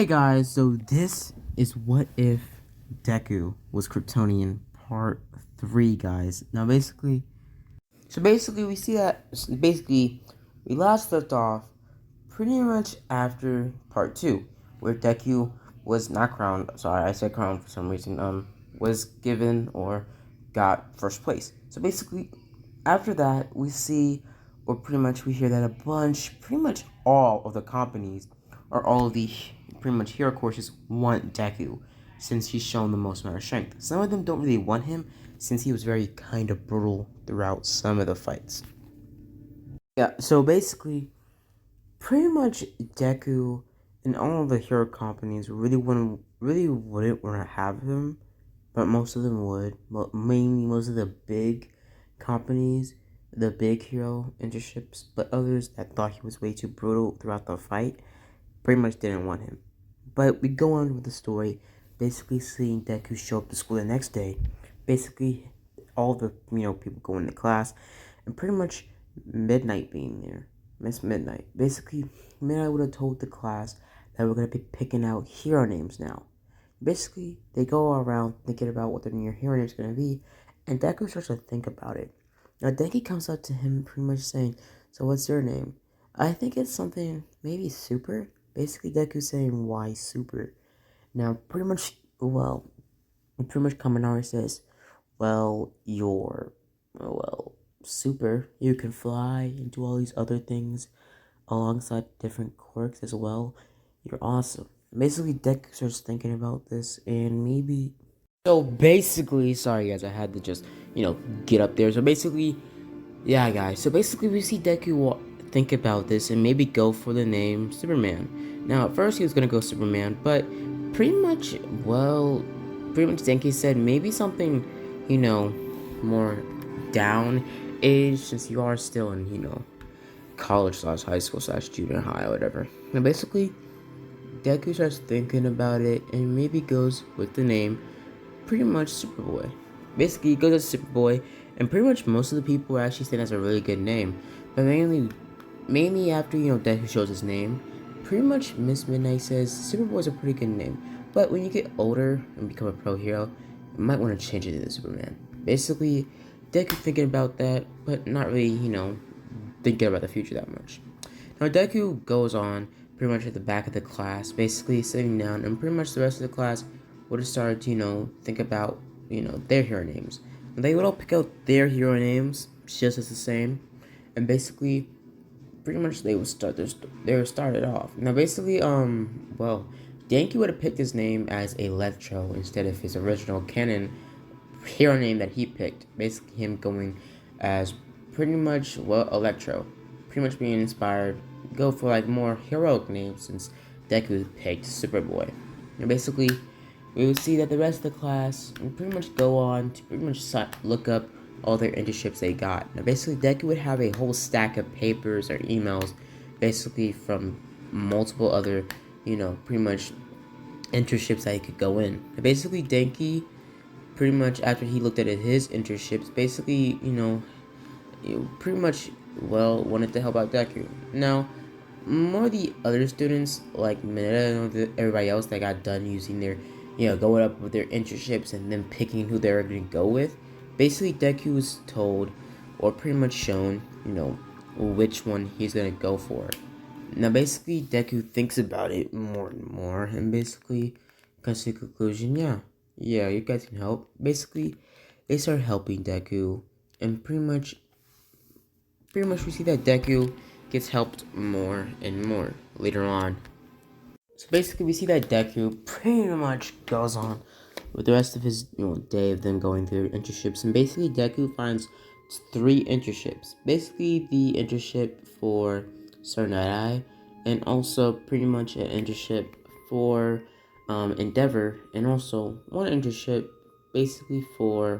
Hey guys, so this is what if Daku was Kryptonian part 3, guys. Now basically we see that we last left off pretty much after part 2, where Daku was not crowned. Sorry, I said crowned for some reason. Was given or got first place. So basically after that we see, or pretty much we hear that pretty much all of the companies or all of the pretty much hero courses want Daku since he's shown the most amount of strength. Some of them don't really want him since he was very kind of brutal throughout some of the fights. Yeah, so basically, pretty much Daku and all of the hero companies wouldn't want to have him, but most of them would. But mainly most of the big companies, the big hero internships, but others that thought he was way too brutal throughout the fight pretty much didn't want him. But we go on with the story, basically seeing Deku show up to school the next day. Basically, all the people going to class, and pretty much Midnight being there. Miss Midnight. Basically, Midnight would have told the class that we're gonna be picking out hero names now. Basically, they go around thinking about what their new hero name's gonna be, and Deku starts to think about it. Now, Denki comes up to him pretty much saying, "So what's your name?" I think it's something, maybe Super? Basically, Deku saying, "Why Super?" Now, pretty much Kaminari says, "Well, Super. You can fly and do all these other things alongside different quirks as well. You're awesome." Basically, Deku starts thinking about this, and maybe... So, basically, sorry guys, I had to just, get up there. So, basically, yeah, guys. So basically, we see Deku think about this and maybe go for the name Superman. Now, at first he was gonna go Superman, but pretty much, Denki said maybe something, more down age, since you are still in, college slash high school slash junior high or whatever. Now, basically, Deku starts thinking about it and maybe goes with the name pretty much Superboy. Basically, he goes as Superboy, and pretty much most of the people are actually saying that's a really good name. But mainly after Deku shows his name, pretty much Miss Midnight says Superboy's a pretty good name. But when you get older and become a pro hero, you might want to change it to Superman. Basically, Deku thinking about that, but not really, thinking about the future that much. Now Deku goes on pretty much at the back of the class, basically sitting down, and pretty much the rest of the class would have started to, think about, their hero names. And they would all pick out their hero names just as the same, and basically, pretty much they would started off. Now basically, Denki would have picked his name as Electro instead of his original canon hero name that he picked. Basically, him going as pretty much Electro, pretty much being inspired. Go for like more heroic names since Deku picked Superboy. And basically, we will see that the rest of the class will pretty much go on to pretty much look up all their internships they got. Now, basically, Deku would have a whole stack of papers or emails, basically from multiple other, pretty much internships that he could go in. Now, basically, Denki, pretty much after he looked at his internships, basically, pretty much, wanted to help out Deku. Now, more of the other students, like Mineta and everybody else that got done using their, going up with their internships and then picking who they were going to go with, basically Deku was told, or pretty much shown, which one he's going to go for. Now, basically, Deku thinks about it more and more, and basically comes to the conclusion, yeah, you guys can help. Basically, they start helping Deku, and pretty much we see that Deku gets helped more and more later on. So basically, we see that Deku pretty much goes on with the rest of his day of them going through internships, and basically Deku finds 3 internships. Basically, the internship for Sir Night-Eye, and also pretty much an internship for Endeavor, and also one internship basically for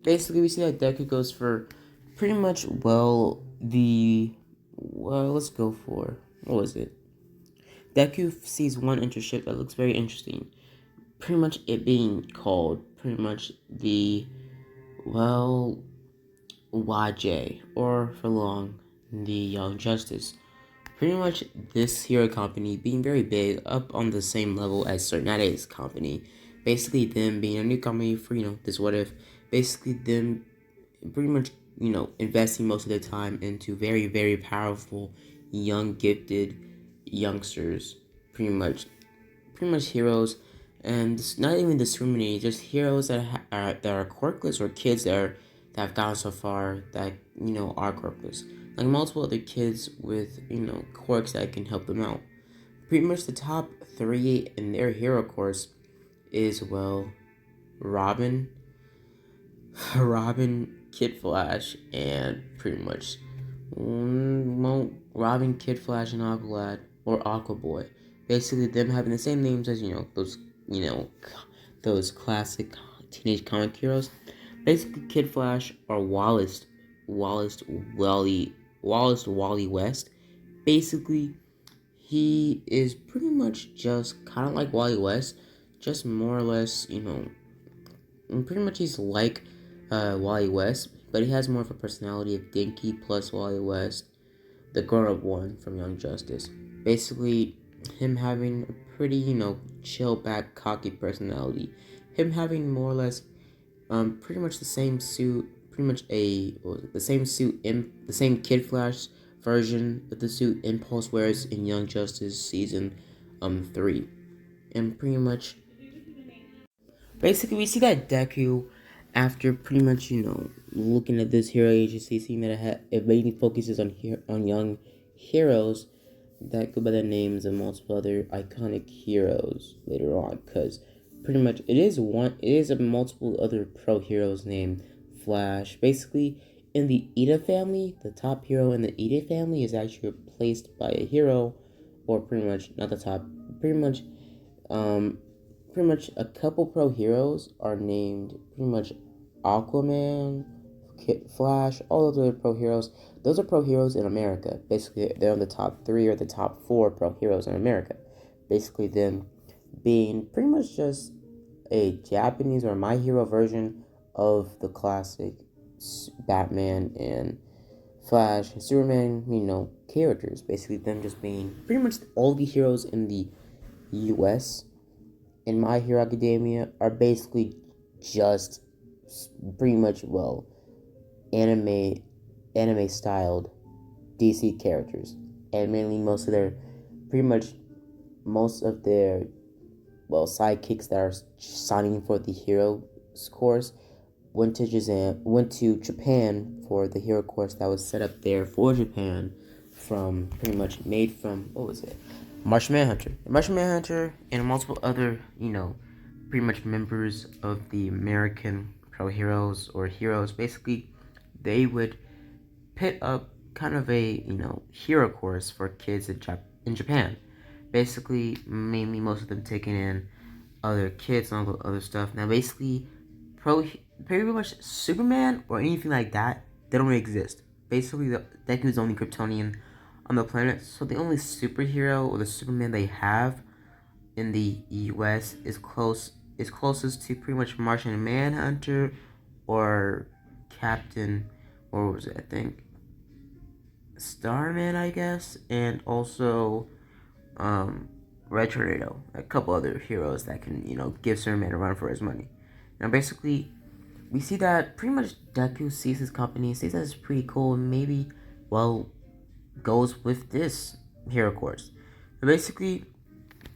basically we see that Deku goes for pretty much let's go for, what was it? Deku sees one internship that looks very interesting. Pretty much it being called pretty much the, YJ, or for long, the Young Justice Pretty much this hero company being very big, up on the same level as Cernet's company. Basically them being a new company for, this what if. Basically them pretty much, investing most of their time into very, very powerful, young, gifted youngsters. Pretty much heroes, and it's not even discriminating, just heroes that are quirkless, or kids that have gotten so far that are quirkless. Like multiple other kids with quirks that can help them out. Pretty much the top three in their hero course is Robin, Kid Flash, and pretty much Robin, Kid Flash, and Aqualad or Aquaboy. Basically, them having the same names as you know those classic teenage comic heroes. Basically, Kid Flash or Wallace Wally West. Basically, he is pretty much just kind of like Wally West, just more or less, and pretty much he's like Wally West, but he has more of a personality of Dinky plus Wally West, the grown-up one from Young Justice. Basically, him having a pretty, chill back, cocky personality. Him having more or less, pretty much the same suit, pretty much the same suit, the same Kid Flash version of the suit Impulse wears in Young Justice season, 3, and pretty much basically, we see that Daku, after pretty much looking at this hero agency, seeing that it mainly focuses on young heroes that go by the names of multiple other iconic heroes later on, because pretty much it is a multiple other pro heroes named Flash. Basically, in the Ida family, the top hero in the Ida family is actually replaced by a hero, or pretty much not the top, pretty much um pretty much a couple pro heroes are named pretty much Aquaman, Flash, all those other pro heroes. Those are pro heroes in America. Basically, they're in the top three or the top four pro heroes in America. Basically, them being pretty much just a Japanese or My Hero version of the classic Batman and Flash and Superman, characters. Basically, them just being pretty much all the heroes in the US in My Hero Academia are basically just pretty much anime styled DC characters, and mainly most of their sidekicks that are signing for the hero course went to Japan for the hero course that was set up there for Japan, from pretty much made from what was it, Martian Manhunter, and multiple other, pretty much members of the American pro heroes or heroes. Basically, they would pit up kind of a, hero course for kids in Japan. Basically, mainly most of them taking in other kids and all the other stuff. Now, basically, pretty much Superman or anything like that, they don't exist. Basically, Deku's the only Kryptonian on the planet, so the only superhero or the Superman they have in the US is closest to pretty much Martian Manhunter or Captain, or what was it, I think Starman, I guess, and also Red Tornado, a couple other heroes that can, give Superman a run for his money. Now, basically, we see that pretty much Deku sees his company, sees that it's pretty cool, and maybe, goes with this hero course. And basically,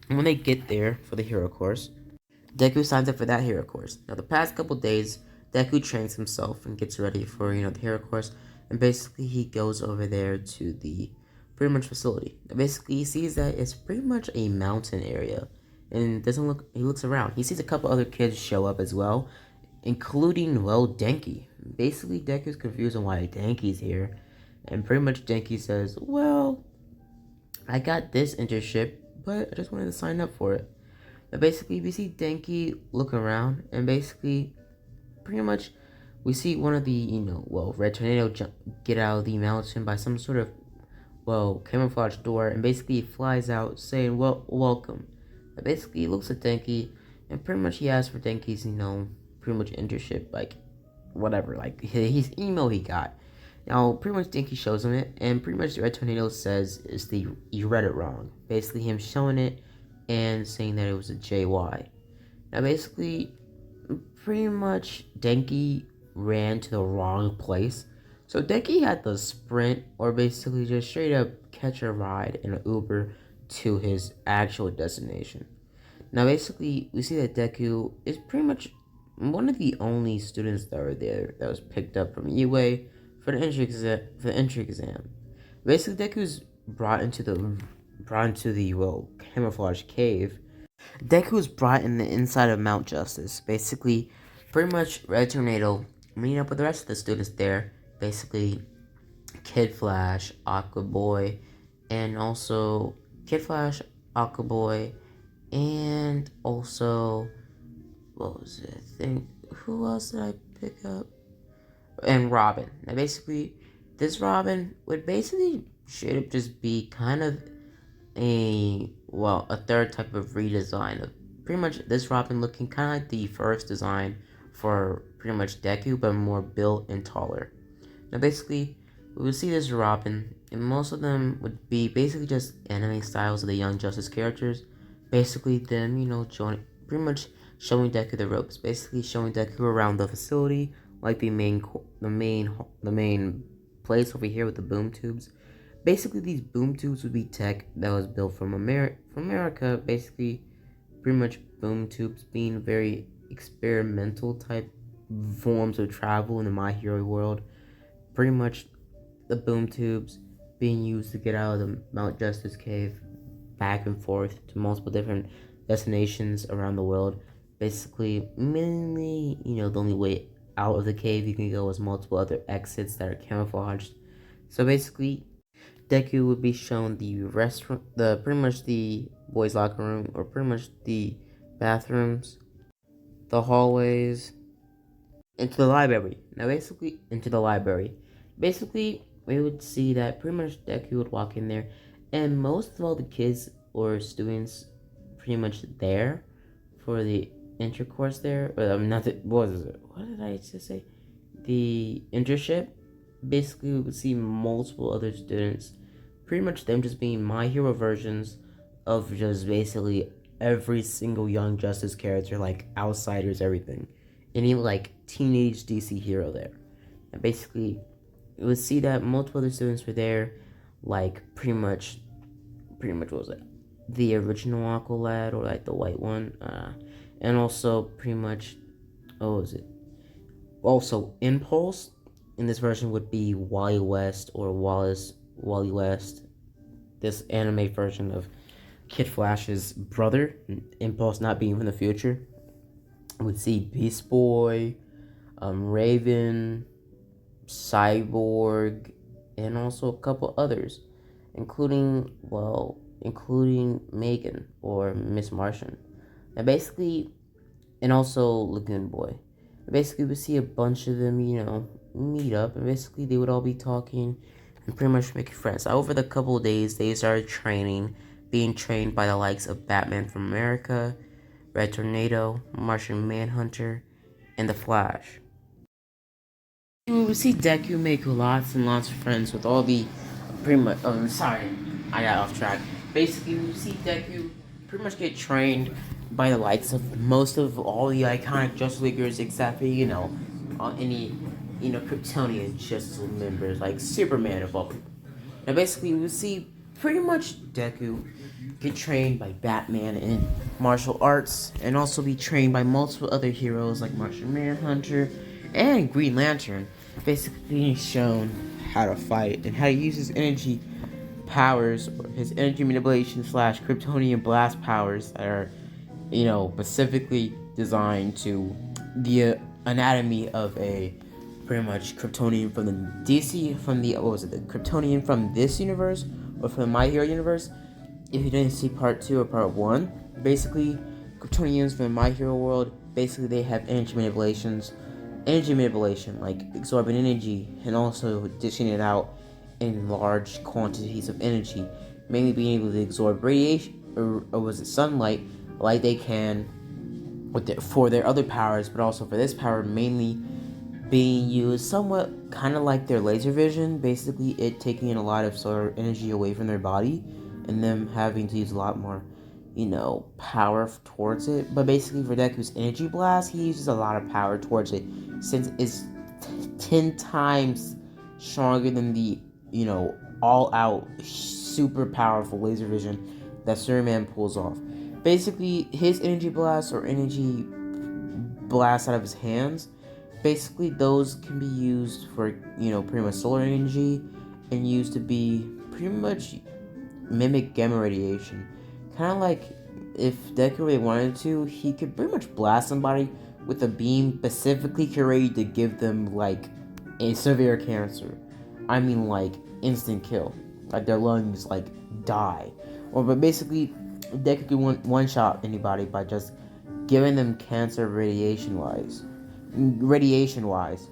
when they get there for the hero course, Deku signs up for that hero course. Now, the past couple days, Deku trains himself and gets ready for, the hero course, and basically he goes over there to the pretty much facility. Basically, he sees that it's pretty much a mountain area, and he looks around. He sees a couple other kids show up as well, including, Denki. Basically, Deku's confused on why Denki's here, and pretty much Denki says, well, I got this internship, but I just wanted to sign up for it. And basically, we see Denki look around, and basically, pretty much, we see one of the, Red Tornado get out of the mountain by some sort of, camouflage door, and basically he flies out saying, welcome. And basically, he looks at Denki, and pretty much he asks for Denki's, pretty much internship, like, whatever, like, his email he got. Now, pretty much Dinky shows him it, and pretty much the Red Tornado says you read it wrong. Basically, him showing it and saying that it was a JY. Now, basically, pretty much Denki ran to the wrong place. So Denki had to sprint or basically just straight up catch a ride in an Uber to his actual destination. Now basically we see that Deku is pretty much one of the only students that were there that was picked up from UA for the entry exam. Basically Deku's brought into the camouflage cave. Deku was brought in the inside of Mount Justice. Basically, pretty much Red Tornado meeting up with the rest of the students there. Basically, Kid Flash, Aqua Boy, and also Kid Flash, Aqua Boy, and also what was it? I think who else did I pick up? And Robin. Now, basically, this Robin would basically straight up just be kind of a third type of redesign of pretty much this Robin looking kind of like the first design for pretty much Deku, but more built and taller. Now basically, we would see this Robin, and most of them would be basically just anime styles of the Young Justice characters. Basically, them, pretty much showing Deku the ropes. Basically, showing Deku around the facility, like the main place over here with the boom tubes. Basically, these boom tubes would be tech that was built from America. Basically, pretty much boom tubes being very experimental type forms of travel in the My Hero world. Pretty much the boom tubes being used to get out of the Mount Justice cave back and forth to multiple different destinations around the world. Basically, mainly, the only way out of the cave you can go is multiple other exits that are camouflaged. So basically, Deku would be shown the restaurant, pretty much the boys' locker room, or pretty much the bathrooms, the hallways, into the library. Now, basically, into the library. Basically, we would see that pretty much Deku would walk in there, and most of all the kids or students pretty much there for the intercourse there, or not the, what was it? What did I just say? The internship. Basically, we would see multiple other students, pretty much them just being My Hero versions of just basically every single Young Justice character, like Outsiders, everything. And even like teenage DC hero there. And basically, you would see that multiple other students were there, like pretty much what was it? The original Aqua Lad, or like the white one. And also pretty much, what was it? Also, Impulse in this version would be Wally West or Wally West. This anime version of Kid Flash's brother, Impulse not being from the future. Would see Beast Boy, Raven, Cyborg, and also a couple others, including Megan or Miss Martian. And basically, and also Lagoon Boy. Basically, we see a bunch of them, meet up, and basically they would all be talking and pretty much making friends. Over the couple of days, they started being trained by the likes of Batman from America, Red Tornado, Martian Manhunter, and The Flash. We would see Deku make lots and lots of friends with all the pretty much. Sorry, I got off track. Basically, we would see Deku pretty much get trained by the likes of most of all the iconic Justice Leaguers, except for any Kryptonian Justice League members like Superman of all. Now, basically, we would see pretty much Deku get trained by Batman in martial arts, and also be trained by multiple other heroes like Martian Manhunter and Green Lantern, basically being shown how to fight and how to use his energy powers, or his energy manipulation / Kryptonian blast powers that are, specifically designed to the anatomy of a pretty much Kryptonian from the the Kryptonian from this universe, or from the My Hero universe. If you didn't see part 2 or part 1, basically, Kryptonians from the My Hero world, basically they have energy manipulation, like absorbing energy and also dishing it out in large quantities of energy, mainly being able to absorb radiation, or was it sunlight, like they can for their other powers, but also for this power, mainly being used somewhat kind of like their laser vision, basically it taking in a lot of solar energy away from their body and them having to use a lot more, power towards it. But basically for Deku's energy blast, he uses a lot of power towards it since it's 10 times stronger than the, all out super powerful laser vision that Superman pulls off. Basically, his energy blast or energy blast out of his hands, basically those can be used for, pretty much solar energy and used to be pretty much mimic gamma radiation. Kind of like if Deku really wanted to, he could pretty much blast somebody with a beam specifically curated to give them like a severe cancer. I mean, like instant kill, like their lungs like die, or but basically Deku could one shot anybody by just giving them cancer radiation wise.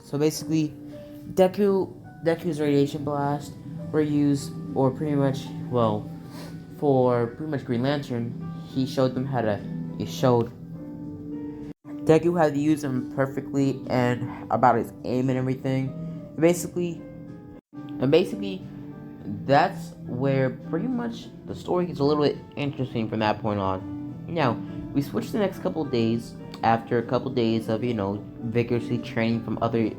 So basically, Deku's radiation blast were used, or pretty much, well, for pretty much Green Lantern, he showed them how to. He showed Deku how to use them perfectly and about his aim and everything. Basically, and basically, that's where pretty much the story gets a little bit interesting from that point on. Now, we switch to the next couple of days after a couple of days of, vigorously training from other,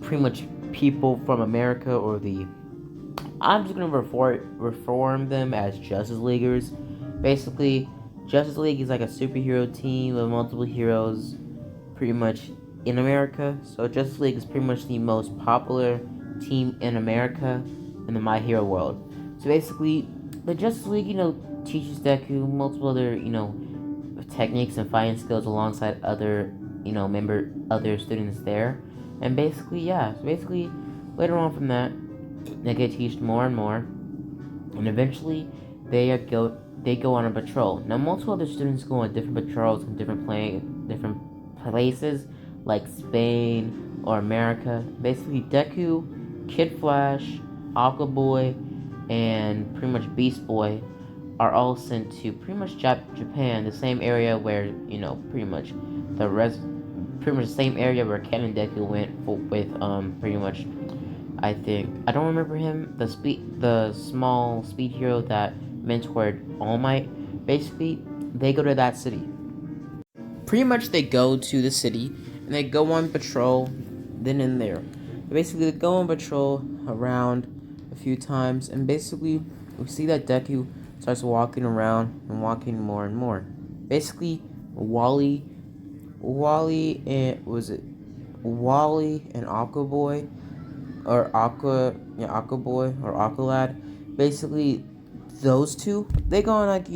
pretty much people from America or the. I'm just gonna reform them as Justice Leaguers. Basically, Justice League is like a superhero team of multiple heroes, pretty much in America. So Justice League is pretty much the most popular team in America in the My Hero world. So basically, the Justice League, teaches Deku multiple other, techniques and fighting skills alongside other, other students there. And basically, yeah. So basically, later on from that, they get teached more and more, and eventually, they go on a patrol. Now, multiple other students go on different patrols in different places, like Spain or America. Basically, Deku, Kid Flash, Aqua Boy, and pretty much Beast Boy are all sent to pretty much Japan, the same area where pretty much the same area where Ken and Deku went with pretty much. I think I don't remember him. The small speed hero that mentored All Might. Basically, they go to that city. Pretty much, they go to the city and they go on patrol. Then and there, basically they go on patrol around a few times, and basically we see that Deku starts walking around and walking more and more. Basically, Wally and Aqua Boy or Aqua Boy or Aqua Lad. Basically, those two they go on like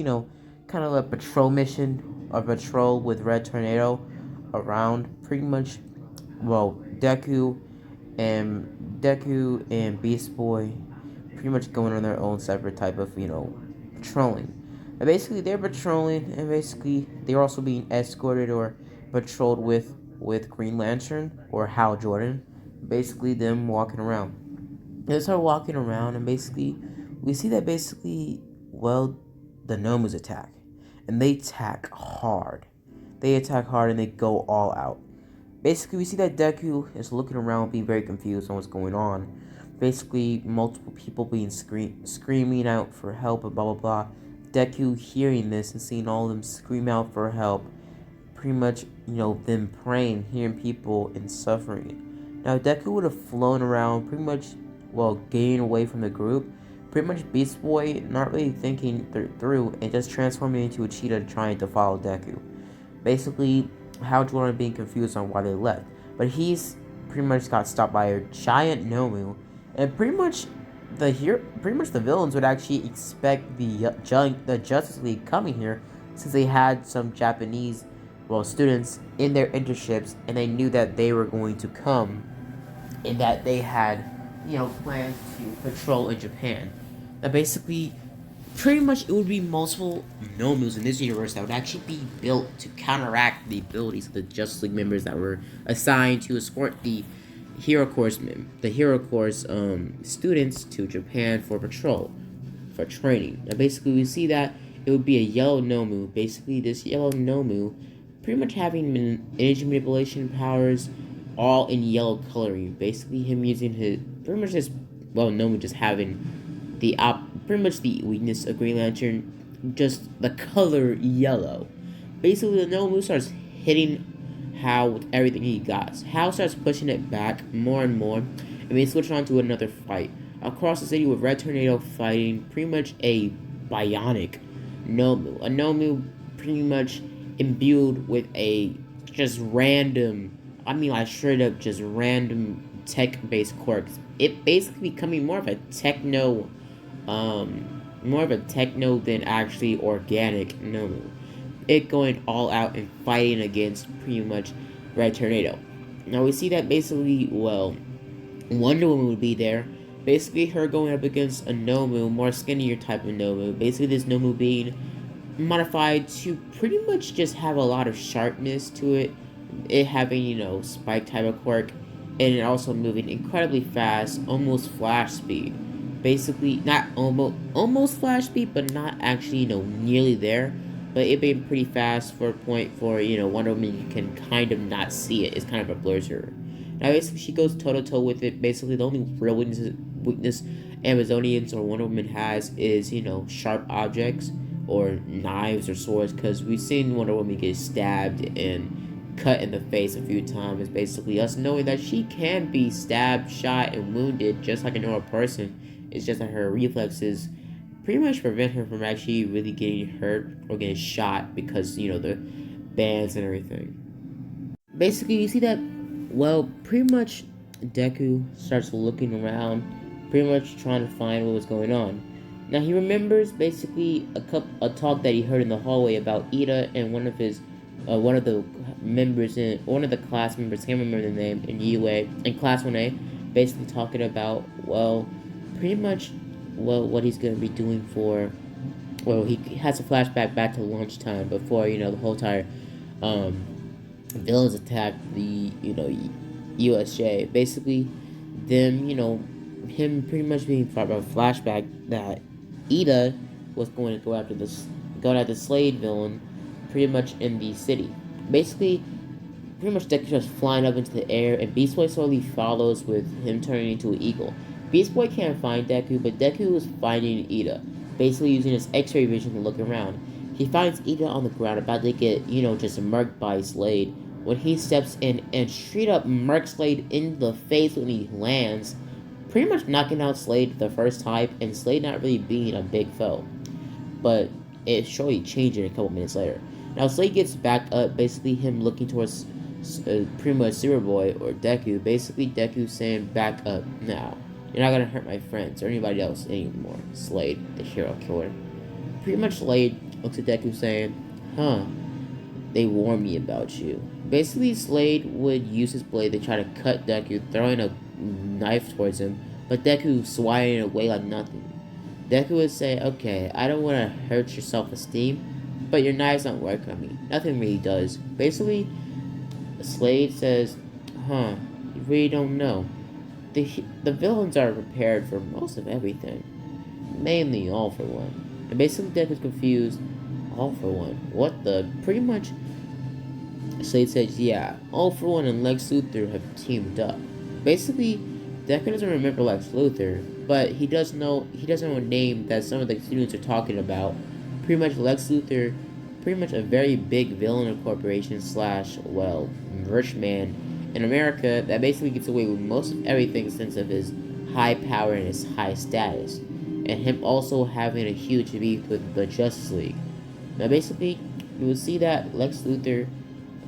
kind of a patrol mission or patrol with Red Tornado around pretty much. Well, Deku and Beast Boy pretty much going on their own separate type of patrolling. And basically, they're patrolling, and basically they're also being escorted or patrolled with Green Lantern or Hal Jordan. Basically, them walking around. They start walking around, and basically, we see that well, the Nomus attack, and they attack hard. They attack hard, and they go all out. Basically, we see that Deku is looking around, being very confused on what's going on. Basically, multiple people being screaming out for help and blah blah blah. Deku hearing this and seeing all of them scream out for help, pretty much them praying, hearing people and suffering. Now Deku would have flown around, pretty much, well, getting away from the group. Pretty much Beast Boy not really thinking through and just transforming into a cheetah trying to follow Deku. Basically, Hal Jordan being confused on why they left, but he's pretty much got stopped by a giant Nomu, and pretty much the villains would actually expect the Justice League coming here, since they had some Japanese, well, students in their internships, and they knew that they were going to come, and that they had plans to patrol in Japan. Now basically, pretty much it would be multiple Nomus in this universe that would actually be built to counteract the abilities of the Justice League members that were assigned to escort the Hero Corps students to Japan for patrol, for training. Now basically we see that it would be a yellow Nomu. Basically this yellow Nomu pretty much having energy manipulation powers all in yellow coloring. Basically, him using his pretty much just Nomu just having pretty much the weakness of Green Lantern, just the color yellow. Basically, the Nomu starts hitting Hal with everything he got. Hal starts pushing it back more and more, and we switch on to another fight across the city with Red Tornado fighting pretty much a bionic Nomu. A Nomu pretty much imbued with a just random, I mean, like straight up just random tech-based quirks. It basically becoming more of a techno than actually organic Nomu. It going all out and fighting against pretty much Red Tornado. Now we see that basically, Wonder Woman would be there. Basically, her going up against a Nomu, more skinnier type of Nomu. Basically, this Nomu being modified to pretty much just have a lot of sharpness to it. It having, spike type of quirk. And it also moving incredibly fast, almost flash speed. Basically, not almost flash speed, but not actually, nearly there. But it being pretty fast for a point for, Wonder Woman, you can kind of not see it. It's kind of a blur to her. Now, basically, she goes toe-to-toe with it. Basically, the only real weakness Amazonians or Wonder Woman has is, sharp objects or knives or swords. Because we've seen Wonder Woman get stabbed and cut in the face a few times. Basically, us knowing that she can be stabbed, shot, and wounded just like a normal person. It's just that her reflexes pretty much prevent her from actually really getting hurt or getting shot because, the bands and everything. Basically, you see that, pretty much Deku starts looking around, pretty much trying to find what was going on. Now, he remembers basically a talk that he heard in the hallway about Ida and one of the members one of the class members, can't remember the name, in UA, in Class 1A, basically talking about, pretty much, what he's going to be doing for, he has a flashback back to lunchtime before, the whole entire, villains attacked the, USJ. Basically, them, him pretty much being part of a flashback that Ida was going to going after the Slade villain, pretty much in the city. Basically, pretty much Deku starts flying up into the air, and Beast Boy slowly follows with him turning into an eagle. Beast Boy can't find Deku, but Deku is finding Ida, basically using his X-ray vision to look around. He finds Ida on the ground, about to get, just murked by Slade, when he steps in and straight up murks Slade in the face when he lands, pretty much knocking out Slade the first time, and Slade not really being a big foe. But it surely changing a couple minutes later. Now Slade gets back up, basically him looking towards pretty much Superboy or Deku. Basically Deku saying, back up now. You're not gonna hurt my friends or anybody else anymore. Slade, the hero killer. Pretty much Slade looks at Deku saying, they warned me about you. Basically Slade would use his blade to try to cut Deku, throwing a knife towards him, but Deku swatting it away like nothing. Deku would say, okay, I don't want to hurt your self-esteem, but your knives don't work on me. Nothing really does. Basically, Slade says, you really don't know. The villains are prepared for most of everything. Mainly All For One. And basically Deku's confused. All For One? What the? Pretty much, Slade says, yeah, All For One and Lex Luthor have teamed up. Basically, Deku doesn't remember Lex Luthor, but he does know a name that some of the students are talking about. Pretty much Lex Luthor, pretty much a very big villain of corporation / rich man in America that basically gets away with most of everything since of his high power and his high status. And him also having a huge beef with the Justice League. Now basically, you will see that Lex Luthor,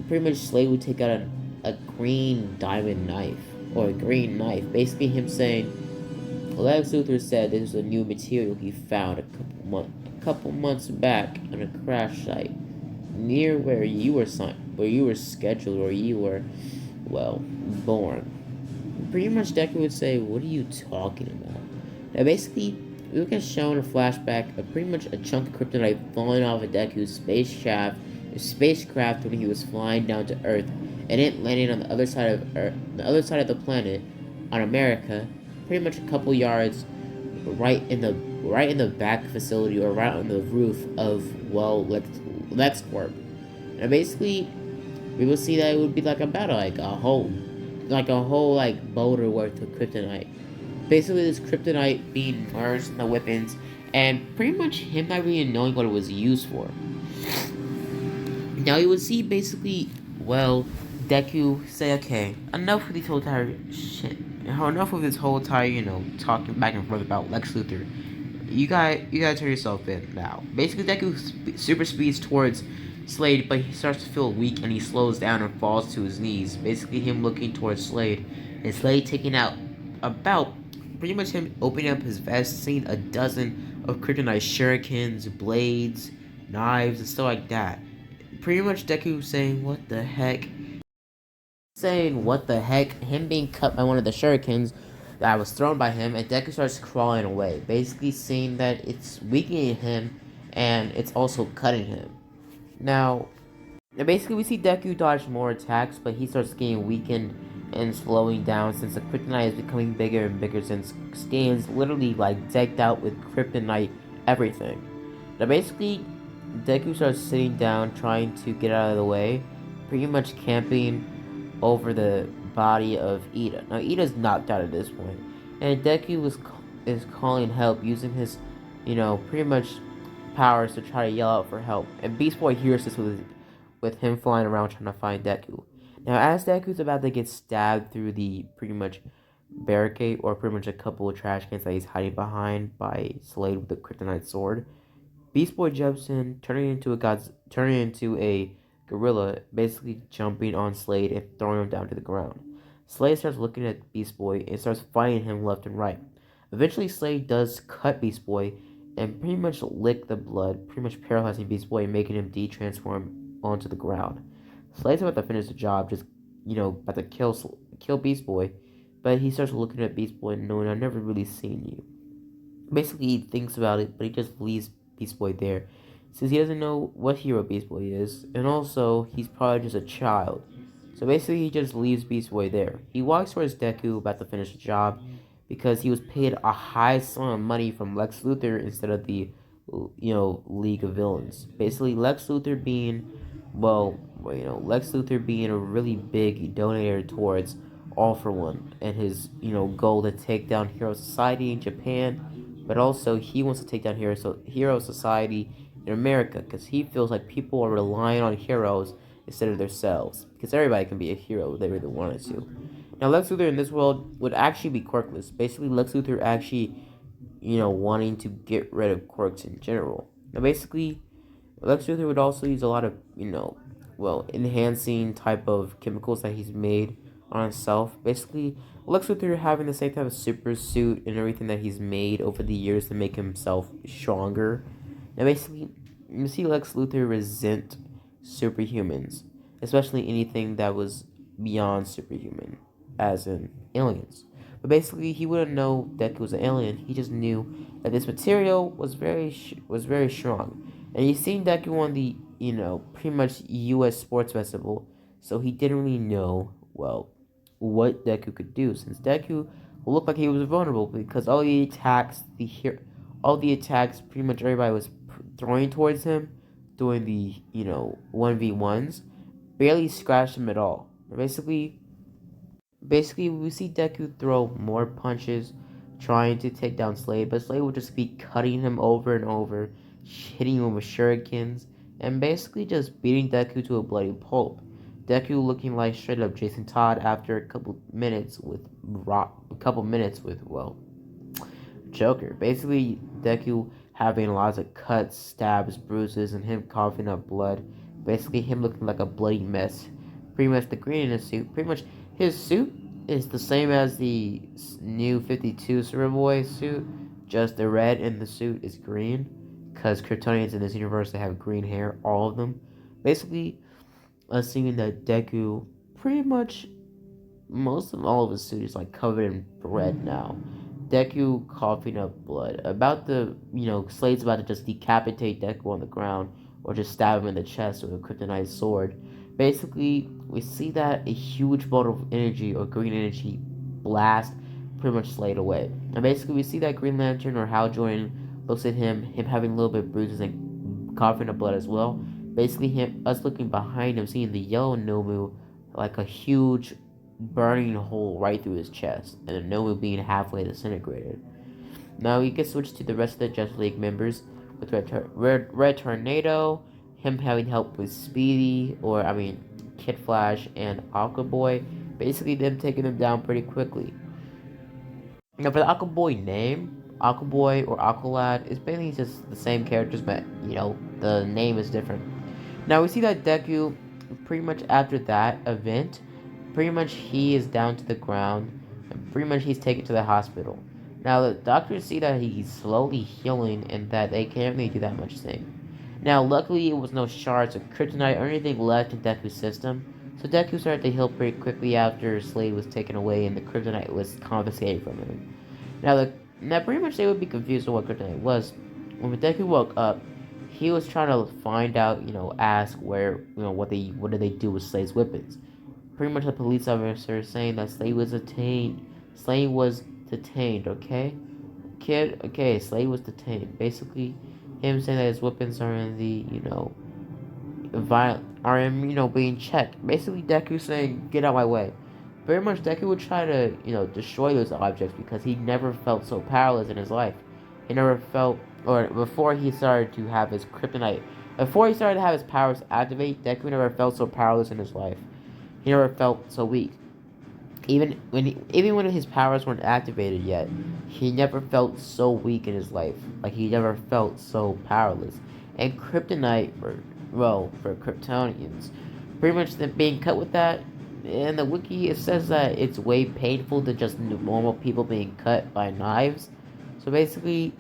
pretty much Slade would take out a green diamond knife, or a green knife. Basically him saying, Lex Luthor said this was a new material he found a couple months back on a crash site near where you were scheduled, or you were, born. Pretty much Deku would say, what are you talking about? Now basically, we get shown a flashback of pretty much a chunk of kryptonite falling off of Deku's spacecraft when he was flying down to Earth, and it landing on the other side of Earth, the other side of the planet, on America, pretty much a couple yards right in the back facility, or right on the roof of LexCorp. And basically, we will see that it would be like a hole like a whole like boulder worth of kryptonite. Basically, this kryptonite being merged in the weapons, and pretty much him not really knowing what it was used for. Now you would see basically, well, Deku say, okay, enough with this whole entire shit. Enough with this whole entire, talking back and forth about Lex Luthor. You gotta turn yourself in now. Basically, Deku super speeds towards Slade, but he starts to feel weak and he slows down and falls to his knees. Basically, him looking towards Slade, and Slade taking out about pretty much him opening up his vest, seeing a dozen of kryptonite shurikens, blades, knives, and stuff like that. Pretty much Deku saying, "What the heck?" Saying, "What the heck?" Him being cut by one of the shurikens that was thrown by him, and Deku starts crawling away, basically saying that it's weakening him and it's also cutting him. Now, basically, we see Deku dodge more attacks, but he starts getting weakened and slowing down since the kryptonite is becoming bigger and bigger since Stan's literally like decked out with kryptonite everything. Now, basically, Deku starts sitting down, trying to get out of the way, pretty much camping over the body of Ida. Now, Ida's knocked out at this point, and Deku is calling help using his, pretty much powers to try to yell out for help. And Beast Boy hears this with him flying around trying to find Deku. Now, as Deku's about to get stabbed through the pretty much barricade or pretty much a couple of trash cans that he's hiding behind by Slade with the kryptonite sword, Beast Boy jumps in, turning into a gorilla, basically jumping on Slade and throwing him down to the ground. Slade starts looking at Beast Boy and starts fighting him left and right. Eventually, Slade does cut Beast Boy and pretty much lick the blood, pretty much paralyzing Beast Boy and making him de-transform onto the ground. Slade's about to finish the job, just about to kill Beast Boy, but he starts looking at Beast Boy and knowing, I've never really seen you. Basically, he thinks about it, but he just leaves Beast Boy there, since he doesn't know what hero Beast Boy is, and also he's probably just a child. So basically, he just leaves Beast Boy there. He walks towards Deku, about to finish the job, because he was paid a high sum of money from Lex Luthor instead of the, League of Villains. Basically, Lex Luthor being a really big donator towards All for One and his, goal to take down Hero Society in Japan, but also he wants to take down Hero Society in America because he feels like people are relying on heroes instead of themselves. Because everybody can be a hero if they really wanted to. Now, Lex Luthor in this world would actually be quirkless. Basically, Lex Luthor actually, wanting to get rid of quirks in general. Now, basically, Lex Luthor would also use a lot of, enhancing type of chemicals that he's made on himself. Basically, Lex Luthor having the same type of super suit and everything that he's made over the years to make himself stronger. Now, basically, you see Lex Luthor resent superhumans, especially anything that was beyond superhuman, as in aliens. But basically, he wouldn't know Deku was an alien. He just knew that this material was very strong. And he's seen Deku on the pretty much U.S. sports festival, so he didn't really know what Deku could do, since Deku looked like he was vulnerable because all the attacks pretty much everybody was throwing towards him, doing the 1v1s, barely scratched him at all. Basically, we see Deku throw more punches, trying to take down Slade, but Slade would just be cutting him over and over, hitting him with shurikens, and basically just beating Deku to a bloody pulp. Deku looking like straight up Jason Todd after a couple minutes with Joker. Basically, Deku having lots of cuts, stabs, bruises, and him coughing up blood. Basically, him looking like a bloody mess. Pretty much the green in his suit. Pretty much his suit is the same as the new 52 Superboy suit, just the red in the suit is green. Because Kryptonians in this universe, they have green hair, all of them. Basically, assuming that Deku pretty much most of all of his suit is like covered in red now. Deku coughing up blood. About the Slade's about to just decapitate Deku on the ground or just stab him in the chest with a kryptonite sword. Basically, we see that a huge bolt of energy or green energy blast pretty much Slade away. And basically we see that Green Lantern or Hal Jordan looks at him having a little bit of bruises and coughing up blood as well. Basically us looking behind him, seeing the yellow Nomu like a huge burning hole right through his chest, and the Nova being halfway disintegrated. Now we can switch to the rest of the Justice League members with Red Tornado, him having help with Speedy, Kid Flash and Aquaboy, basically them taking them down pretty quickly. Now for the Aquaboy name, Aquaboy or Aqualad is basically just the same characters, but the name is different. Now we see that Deku, pretty much after that event, pretty much he is down to the ground, and pretty much he's taken to the hospital. Now the doctors see that he's slowly healing and that they can't really do that much thing. Now luckily it was no shards of kryptonite or anything left in Deku's system, so Deku started to heal pretty quickly after Slade was taken away and the kryptonite was confiscated from him. Now pretty much they would be confused on what kryptonite was. When Deku woke up, he was trying to find out, ask where, what did they do with Slade's weapons. Pretty much the police officer saying that Slade was detained. Slade was detained, okay? Kid, okay, Slade was detained. Basically, him saying that his weapons are in the, being checked. Basically, Deku saying, get out my way. Very much, Deku would try to, destroy those objects because he never felt so powerless in his life. He never felt, or before he started to have his kryptonite, before he started to have his powers activate, Deku never felt so powerless in his life. He never felt so weak. Even when his powers weren't activated yet, he never felt so weak in his life. Like he never felt so powerless. And kryptonite, for kryptonians, pretty much being cut with that. In the wiki, it says that it's way painful than just normal people being cut by knives. So basically,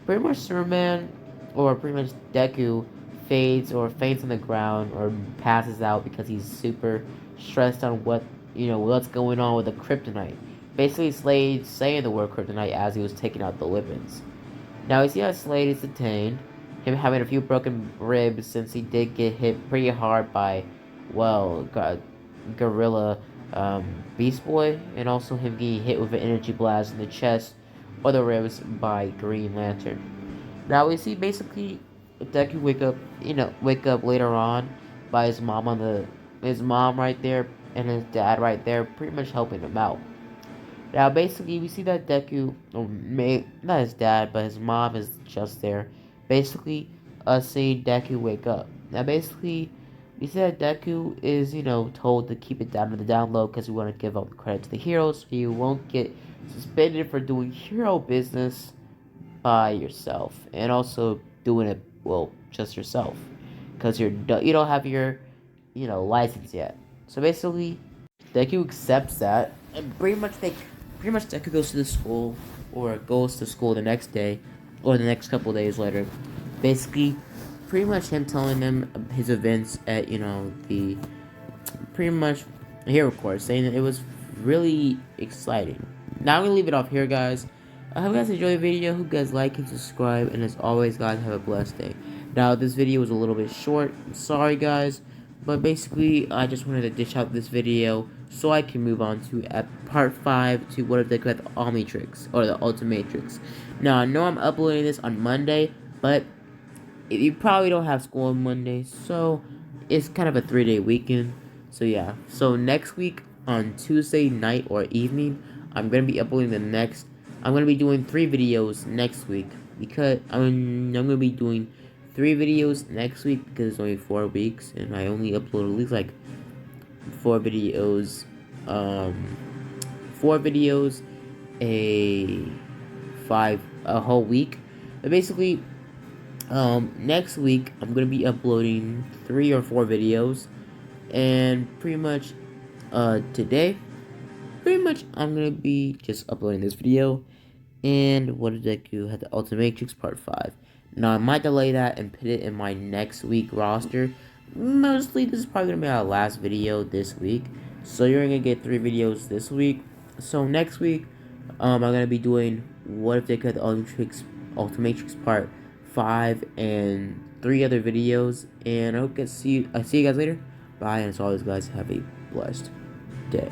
pretty much Superman, or pretty much Deku, faints on the ground or passes out because he's super stressed on what's going on with the kryptonite. Basically, Slade saying the word kryptonite as he was taking out the weapons. Now we see how Slade is detained, him having a few broken ribs since he did get hit pretty hard by, Gorilla Beast Boy, and also him getting hit with an energy blast in the chest or the ribs by Green Lantern. Now we see basically Deku wake up later on by his mom right there and his dad right there, pretty much helping him out. Now basically we see that Deku, not his dad, but his mom is just there, basically seeing Deku wake up. Now basically we see that Deku is told to keep it down to the down low because we want to give up the credit to the heroes, so you won't get suspended for doing hero business by yourself, and also doing it just yourself, because you don't have your license yet. So basically, Deku accepts that, and pretty much Deku goes to the school, or goes to school the next day, or the next couple days later. Basically, pretty much him telling them his events at the pretty much hero course, saying that it was really exciting. Now I'm gonna leave it off here, guys. I hope you guys enjoyed the video. Hope you guys like and subscribe. And as always, guys, have a blessed day. Now, this video was a little bit short. I'm sorry, guys. But basically, I just wanted to dish out this video so I can move on to part 5 to what if they could have the Omnitrix, or the Ultimatrix. Now, I know I'm uploading this on Monday, but you probably don't have school on Monday, so it's kind of a 3-day weekend. So yeah, so next week on Tuesday night or evening, I'm going to be uploading I'm going to be doing 3 videos next week, because I'm going to be doing 3 videos next week because it's only 4 weeks, and I only upload at least like 4 videos, 4 videos a whole week. But basically, next week I'm going to be uploading 3 or 4 videos, and pretty much, today, I'm going to be just uploading this video, and what did Deku have the Ultimatrix Part 5. Now, I might delay that and put it in my next week roster. Mostly, this is probably going to be our last video this week. So, you're going to get 3 videos this week. So, next week, I'm going to be doing what if they could have the Ultimatrix Part 5 and 3 other videos. And I see you guys later. Bye, and as always, guys, have a blessed day.